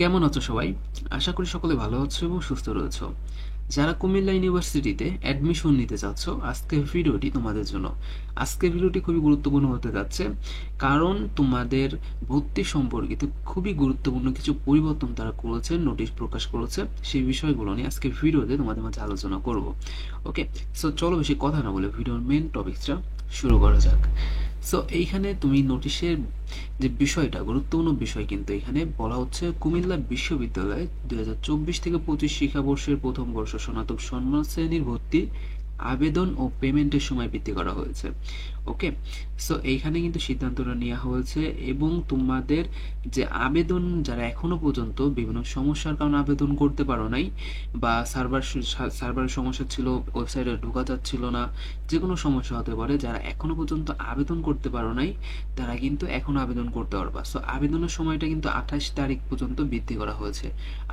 কেমন আছো সবাই? আশা করি সকলে ভালো আছো এবং সুস্থ রয়েছো। যারা কুমিল্লা ইউনিভার্সিটিতে অ্যাডমিশন নিতে চাচ্ছ, আজকের ভিডিওটি তোমাদের জন্য। আজকের ভিডিওটি খুবই গুরুত্বপূর্ণ হতে যাচ্ছে, কারণ তোমাদের ভর্তি সম্পর্কিত খুবই গুরুত্বপূর্ণ কিছু পরিবর্তন তারা করেছে, নোটিশ প্রকাশ করেছে। সেই বিষয়গুলো নিয়ে আজকের ভিডিওতে তোমাদের মাঝে আলোচনা করব। ওকে, সো চলো বেশি কথা না বলে ভিডিওর মেন টপিকসটা শুরু করা যাক। সো এইখানে তুমি নোটিশের যে বিষয়টা, গুরুত্বপূর্ণ বিষয় কিন্তু এখানে বলা হচ্ছে, কুমিল্লা বিশ্ববিদ্যালয়ে 2024-25 শিক্ষাবর্ষের প্রথম বর্ষ স্নাতক সম্মান শ্রেণীর ভর্তি আবেদন ও পেমেন্টের সময় বৃদ্ধি করা হয়েছে। ওকে, সো এইখানে কিন্তু সিদ্ধান্তটা নেওয়া হয়েছে এবং তোমাদের যে আবেদন, যারা এখনো পর্যন্ত বিভিন্ন সমস্যার কারণে আবেদন করতে পারো নাই, বা সার্ভারের সমস্যা ছিল, ওয়েবসাইটে ঢোকা যাচ্ছিল না, যে কোনো সমস্যা হতে পারে, যারা এখনো পর্যন্ত আবেদন করতে পারো নাই তারা কিন্তু এখন আবেদন করতে পারবা। সো আবেদনের সময়টা কিন্তু 28 তারিখ পর্যন্ত বৃদ্ধি করা হয়েছে,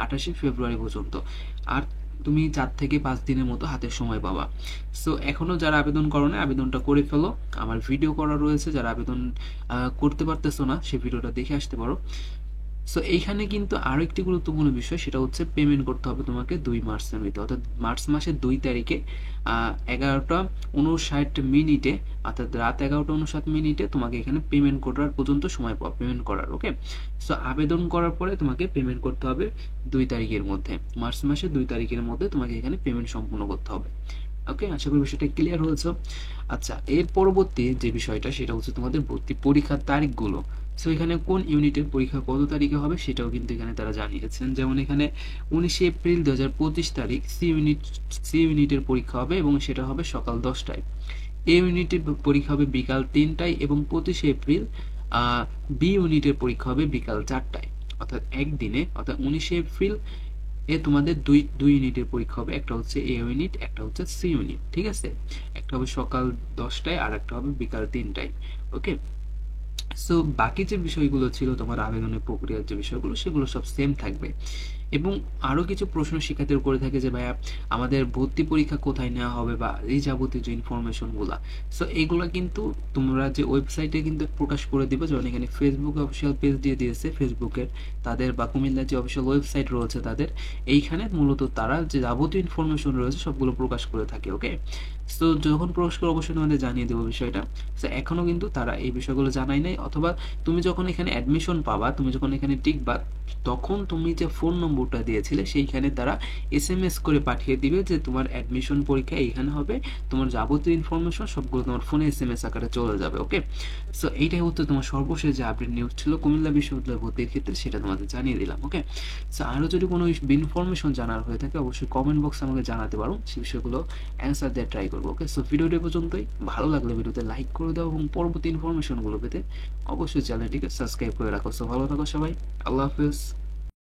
28শে ফেব্রুয়ারি পর্যন্ত। আর তুমি 4 থেকে 5 দিনের মতো হাতে সময় পাবা। সো এখনো যারা আবেদন করো না, আবেদনটা করে ফেলো। আমার ভিডিও করা রয়েছে, যারা আবেদন করতে পারতেছো না সেই ভিডিওটা দেখে আসতে পারো। সো এইখানে কিন্তু আরো একটি গুরুত্বপূর্ণ বিষয়, সেটা হচ্ছে পেমেন্ট করতে হবে তোমাকে 2 মার্চের মধ্যে, অর্থাৎ মার্চ মাসের 2 তারিখে 11টা 59 মিনিটে, অর্থাৎ রাত 11টা 59 মিনিটে তোমাকে এখানে পেমেন্ট করার পর্যন্ত সময় পাওয়া, পেমেন্ট করার। ওকে, সো আবেদন করার পরে তোমাকে পেমেন্ট করতে হবে 2 তারিখের মধ্যে, মার্চ মাসের 2 তারিখের মধ্যে তোমাকে এখানে পেমেন্ট সম্পূর্ণ করতে হবে। ওকে, আশা করি বিষয়টা ক্লিয়ার হয়েছে। আচ্ছা, এর পরবর্তী যে বিষয়টা সেটা হচ্ছে তোমাদের ভর্তি পরীক্ষার তারিখগুলো। সো এখানে কোন ইউনিটের পরীক্ষা কত তারিখে হবে সেটাও কিন্তু এখানে তারা জানিয়েছেন। যেমন এখানে 19 এপ্রিল 2025 তারিখ সি ইউনিটের পরীক্ষা হবে এবং সেটা হবে সকাল 10টায়। এ ইউনিটের পরীক্ষা হবে বিকাল 3টায় এবং 25 এপ্রিল বি ইউনিটের পরীক্ষা হবে বিকাল 4টায়। অর্থাৎ একদিনে, অর্থাৎ 19 এপ্রিল তোমাদের দুই দুই ইউনিটের পরীক্ষা হবে, একটা হচ্ছে এ ইউনিট, একটা হচ্ছে সি ইউনিট। ঠিক আছে, একটা হবে সকাল 10টায় আর একটা হবে বিকাল 3টায়। ওকে, সো বাকি যে বিষয়গুলো ছিল তোমার আবেদনের প্রক্রিয়ার যে বিষয়গুলো, সেগুলো সব সেম থাকবে। এবং আরো কিছু প্রশ্ন শিক্ষার্থীরা করে থাকে যে ভাইয়া আমাদের ভর্তি পরীক্ষা কোথায় নেওয়া হবে, বা এই যাবতীয় যে ইনফরমেশন গুলা। সো এইগুলা কিন্তু তোমরা যে ওয়েবসাইটে কিন্তু প্রকাশ করে দিবে, যেমন এখানে ফেসবুক অফিসিয়াল পেজ দিয়ে দিয়েছে ফেসবুকের তাদের, বা কুমিল্লার যে অফিসিয়াল ওয়েবসাইট রয়েছে তাদের, এইখানে মূলত তারা যে যাবতীয় ইনফরমেশন রয়েছে সবগুলো প্রকাশ করে থাকে। ওকে, তো যখন প্রকাশ করে অবশ্যই তোমাদের জানিয়ে দেবো বিষয়টা। তো এখনো কিন্তু তারা এই বিষয়গুলো জানাই নাই, অথবা তুমি যখন এখানে অ্যাডমিশন পাবা, তুমি যখন এখানে টিকবা, তখন তুমি যে ফোন নম্বরটা দিয়েছিলে সেইখানে তারা এসএমএস করে পাঠিয়ে দিবে যে তোমার অ্যাডমিশন পরীক্ষা এইখানে হবে, তোমার যাবতীয় ইনফরমেশন সবগুলো তোমার ফোনে এসএমএস আকারে চলে যাবে। ওকে, সো এইটাই হচ্ছে তোমার সর্বশেষ যে আপডেট নিউজ ছিল কুমিল্লা বিশ্ববিদ্যালয় ভর্তির ক্ষেত্রে, সেটা তোমাদের জানিয়ে দিলাম। ওকে, সো আরও যদি কোনো ইনফরমেশন জানার হয়ে থাকে অবশ্যই কমেন্ট বক্সে আমাকে জানাতে পারো, সেই বিষয়গুলো অ্যান্সার দেওয়ার ট্রাই করবো। ওকে, সো ভিডিওটি পর্যন্তই। ভালো লাগলে ভিডিওতে লাইক করে দাও এবং পরবর্তী ইনফরমেশনগুলো পেতে অবশ্যই চ্যানেলটিকে সাবস্ক্রাইব করে রাখো। সো ভালো থাকো সবাই, আল্লাহ হাফেজ।